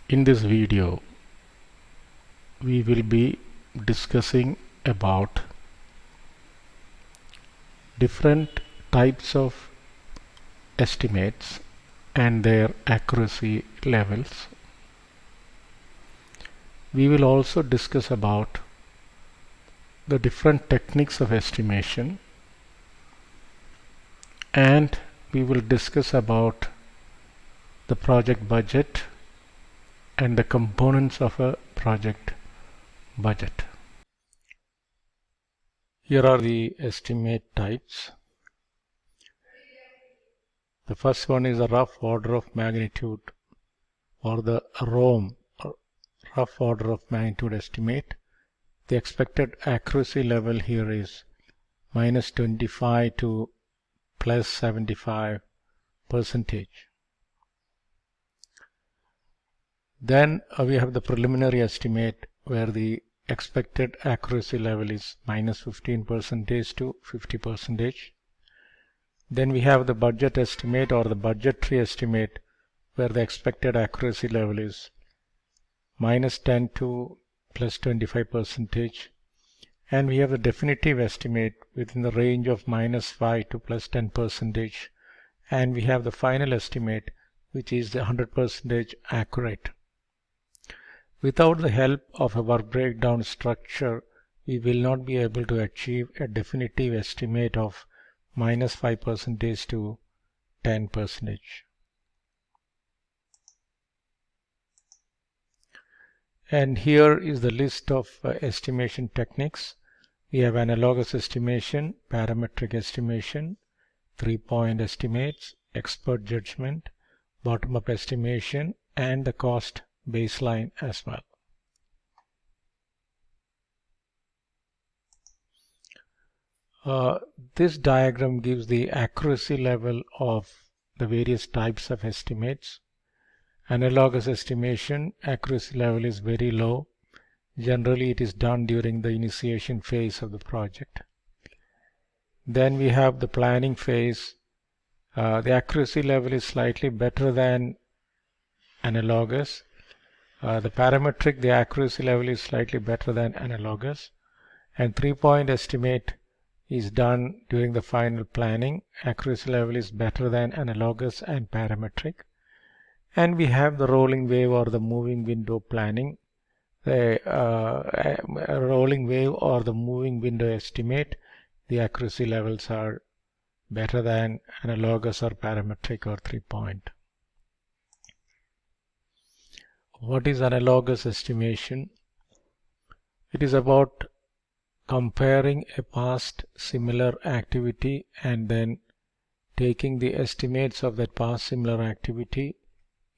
In this video, we will be discussing about different types of estimates and their accuracy levels. We will also discuss about the different techniques of estimation, and we will discuss about the project budget and the components of a project budget. Here are the estimate types. The first one is a rough order of magnitude, or the ROM, rough order of magnitude estimate. The expected accuracy level here is -25 to +75%. Then we have the preliminary estimate, where the expected accuracy level is -15% to 50%. Then we have the budget estimate, or the budgetary estimate, where the expected accuracy level is -10 to +25%. And we have the definitive estimate within the range of -5 to +10%. And we have the final estimate, which is the 100% accurate. Without the help of a work breakdown structure, we will not be able to achieve a definitive estimate of -5% to 10%. And here is the list of estimation techniques. We have analogous estimation, parametric estimation, 3-point estimates, expert judgment, bottom-up estimation, and the cost baseline as well. This diagram gives the accuracy level of the various types of estimates. Analogous estimation accuracy level is very low. Generally, it is done during the initiation phase of the project. Then we have the planning phase. The accuracy level is slightly better than analogous. The parametric, the accuracy level is slightly better than analogous. And 3-point estimate is done during the final planning. Accuracy level is better than analogous and parametric. And we have the rolling wave, or the moving window planning. The rolling wave or the moving window estimate, the accuracy levels are better than analogous or parametric or 3-point. What is analogous estimation? It is about comparing a past similar activity and then taking the estimates of that past similar activity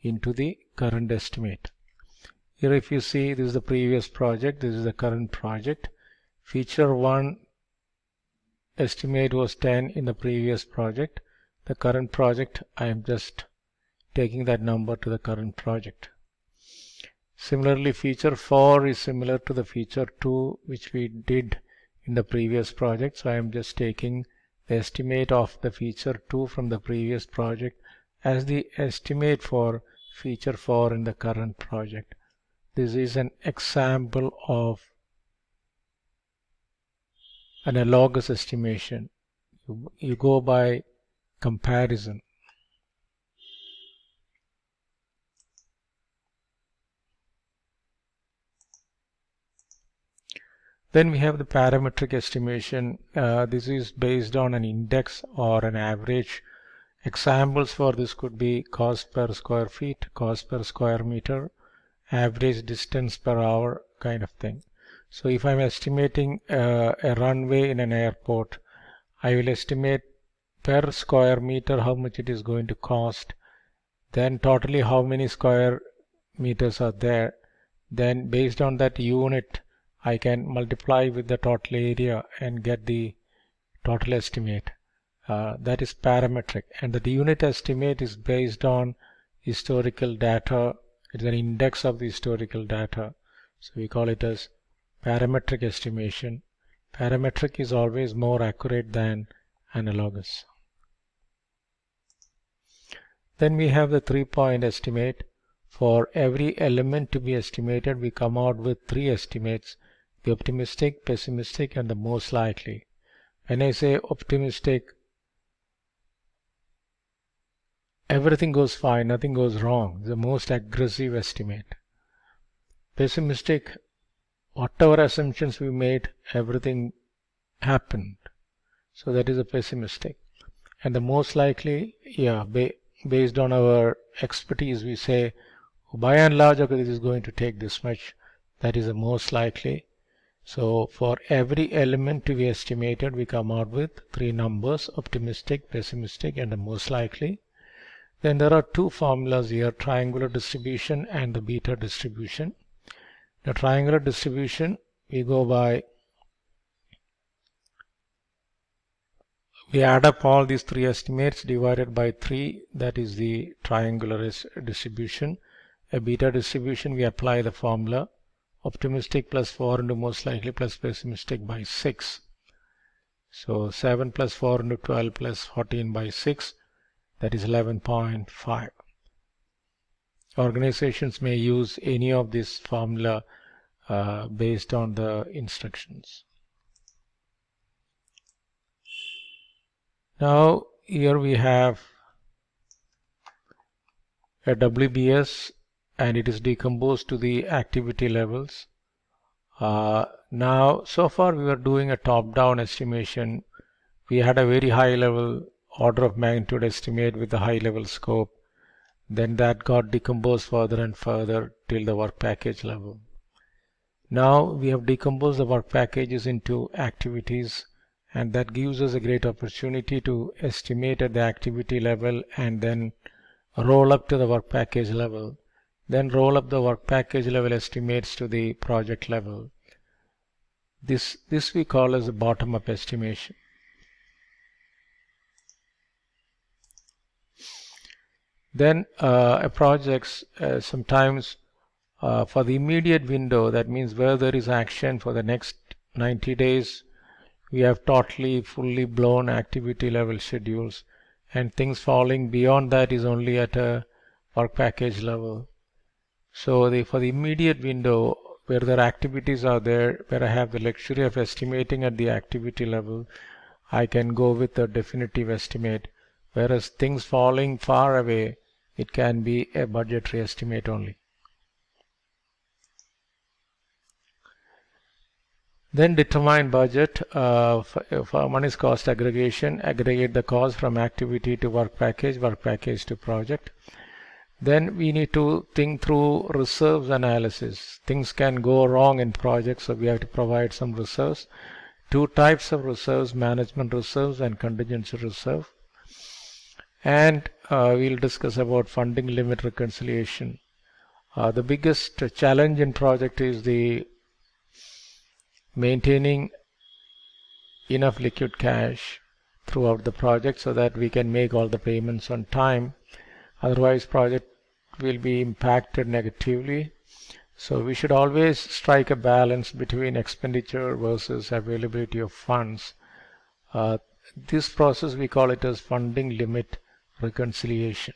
into the current estimate. Here, if you see, this is the previous project, this is the current project. Feature 1 estimate was 10 in the previous project. The current project, I am just taking that number to the current project. Similarly, feature 4 is similar to the feature 2 which we did in the previous project. So I am just taking the estimate of the feature 2 from the previous project as the estimate for feature 4 in the current project. This is an example of analogous estimation. You go by comparison. Then we have the parametric estimation. This is based on an index or an average. Examples for this could be cost per square feet, cost per square meter, average distance per hour, kind of thing. So if I'm estimating a runway in an airport, I will estimate per square meter how much it is going to cost, then totally how many square meters are there. Then based on that unit, I can multiply with the total area and get the total estimate. That is parametric, and the unit estimate is based on historical data. It's an index of the historical data, so we call it as parametric estimation. Parametric is always more accurate than analogous. Then we have the 3-point estimate. For every element to be estimated, we come out with three estimates: the optimistic, pessimistic, and the most likely. When I say optimistic, everything goes fine, nothing goes wrong, the most aggressive estimate. Pessimistic, whatever assumptions we made, everything happened, so that is a pessimistic. And the most likely, based on our expertise, we say by and large, okay, this is going to take this much, that is the most likely. So for every element to be estimated, we come out with three numbers: optimistic, pessimistic, and the most likely. Then there are two formulas here: triangular distribution and the beta distribution. The triangular distribution, we go by, we add up all these three estimates divided by 3, that is the triangular distribution. A beta distribution, we apply the formula optimistic plus 4 into most likely plus pessimistic by 6. So 7 plus 4 into 12 plus 14 by 6, that is 11.5. Organizations may use any of this formula based on the instructions. Now here we have a WBS, and it is decomposed to the activity levels. Now so far we were doing a top-down estimation. We had a very high level order of magnitude estimate with a high level scope. Then that got decomposed further and further till the work package level. Now we have decomposed the work packages into activities, and that gives us a great opportunity to estimate at the activity level and then roll up to the work package level. Then roll up the work package level estimates to the project level. This we call as a bottom-up estimation. Then projects sometimes for the immediate window, that means where there is action for the next 90 days, we have totally fully blown activity level schedules, and things falling beyond that is only at a work package level. So for the immediate window where their activities are there, where I have the luxury of estimating at the activity level, I can go with a definitive estimate. Whereas things falling far away, it can be a budgetary estimate only. Then determine budget. One is cost aggregation. Aggregate the cost from activity to work package to project. Then we need to think through reserves analysis. Things can go wrong in projects, so we have to provide some reserves. Two types of reserves: management reserves and contingency reserve. And we'll discuss about funding limit reconciliation. The biggest challenge in project is the maintaining enough liquid cash throughout the project so that we can make all the payments on time. Otherwise project will be impacted negatively. So we should always strike a balance between expenditure versus availability of funds. This process we call it as funding limit reconciliation.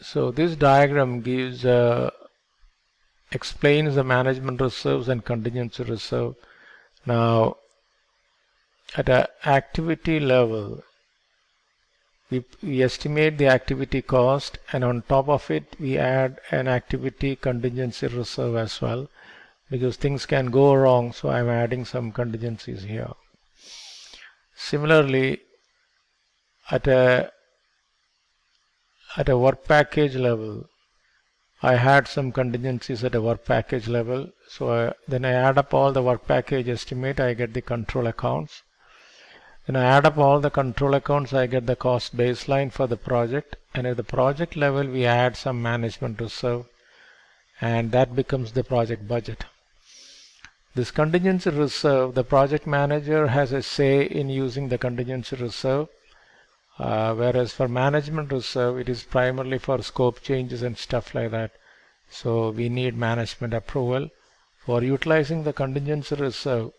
So this diagram gives explains the management reserves and contingency reserve. Now at an activity level, we estimate the activity cost, and on top of it we add an activity contingency reserve as well, because things can go wrong, so I'm adding some contingencies here. Similarly, at a work package level, I had some contingencies at a work package level, so then I add up all the work package estimate, I get the control accounts. Then I add up all the control accounts, I get the cost baseline for the project, and at the project level we add some management reserve, and that becomes the project budget. This contingency reserve, the project manager has a say in using the contingency reserve, whereas for management reserve it is primarily for scope changes and stuff like that, so we need management approval. For utilizing the contingency reserve,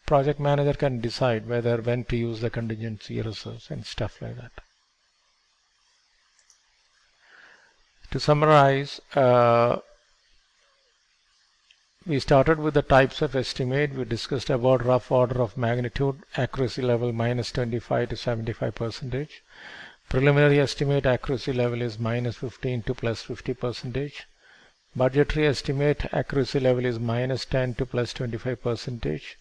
project manager can decide when to use the contingency reserves and stuff like that. To summarize, we started with the types of estimate. We discussed about rough order of magnitude, accuracy level -25 to 75%. Preliminary estimate accuracy level is -15 to +50%. Budgetary estimate accuracy level is -10 to +25%.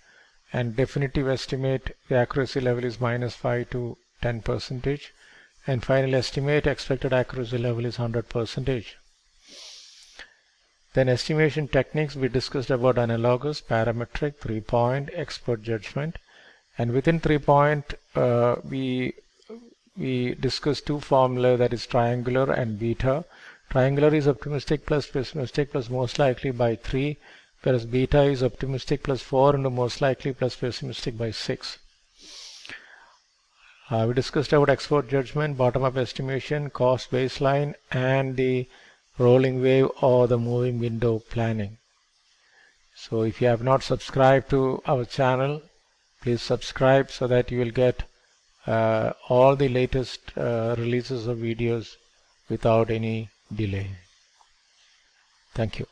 And definitive estimate, the accuracy level is -5 to 10%. And final estimate expected accuracy level is 100%. Then estimation techniques, we discussed about analogous, parametric, 3-point, expert judgment. And within 3-point, we discussed two formula, that is triangular and beta. Triangular is optimistic plus pessimistic plus most likely by 3, whereas beta is optimistic plus 4 into most likely plus pessimistic by 6. We discussed about expert judgment, bottom-up estimation, cost baseline, and the rolling wave or the moving window planning. So if you have not subscribed to our channel, please subscribe so that you will get all the latest releases of videos without any delay. Thank you.